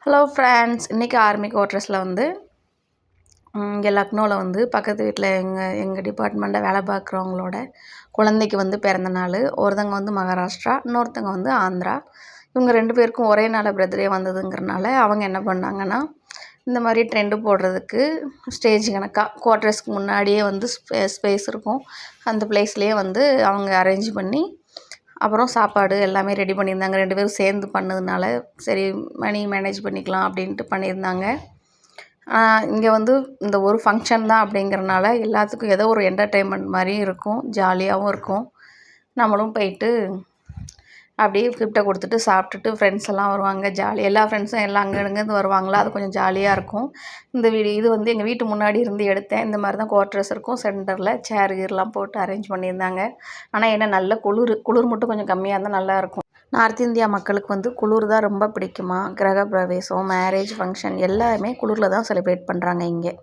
Hello friends, இன்றைக்கி army குவார்ட்டர்ஸில் வந்து இங்கே லக்னோவில் வந்து பக்கத்து வீட்டில் எங்கள் டிபார்ட்மெண்ட்டில் வேலை பார்க்குறவங்களோட குழந்தைக்கு வந்து பிறந்த நாள். ஒருத்தங்க வந்து மகாராஷ்டிரா, இன்னொருத்தங்க வந்து ஆந்திரா. இவங்க 2 பேருக்கும் ஒரே நாள் பர்த்டே வந்ததுங்கிறனால அவங்க என்ன பண்ணாங்கன்னா, இந்த மாதிரி ட்ரெண்டு போடுறதுக்கு ஸ்டேஜ் கணக்காக குவார்ட்டர்ஸ்க்கு முன்னாடியே வந்து ஸ்பேஸ் இருக்கும். அந்த ப்ளேஸ்லேயே வந்து அவங்க அரேஞ்ச் பண்ணி அப்புறம் சாப்பாடு எல்லாமே ரெடி பண்ணியிருந்தாங்க. 2 பேரும் சேர்ந்து பண்ணதுனால சரி மணி மேனேஜ் பண்ணிக்கலாம் அப்படின்ட்டு பண்ணியிருந்தாங்க. இங்கே வந்து இந்த ஒரு ஃபங்க்ஷன் தான் அப்படிங்கிறனால எல்லாத்துக்கும் ஏதோ ஒரு என்டர்டெயின்மெண்ட் மாதிரியும் இருக்கும், ஜாலியாகவும் இருக்கும். நம்மளும் போயிட்டு அப்படியே கிஃப்ட்டை கொடுத்துட்டு சாப்பிட்டுட்டு ஃப்ரெண்ட்ஸ் எல்லாம் வருவாங்க. எல்லா ஃப்ரெண்ட்ஸும் எல்லாம் அங்கேருந்து வருவாங்களா, அது கொஞ்சம் ஜாலியாக இருக்கும். இது வந்து எங்கள் வீட்டு முன்னாடி இருந்து எடுத்தேன். இந்த மாதிரி தான் குவார்ட்டர்ஸ் இருக்கும். சென்டரில் சேர் கீர்லாம் போட்டு அரேஞ்ச் பண்ணியிருந்தாங்க. ஆனால் என்ன நல்ல குளிர் மட்டும் கொஞ்சம் கம்மியாக இருந்தால் நல்லாயிருக்கும். நார்த் இந்தியா மக்களுக்கு வந்து குளிர் தான் ரொம்ப பிடிக்குமா. கிரகப்பிரவேசம், மேரேஜ் ஃபங்க்ஷன் எல்லாமே குளிரில் தான் செலிப்ரேட் பண்ணுறாங்க இங்கே.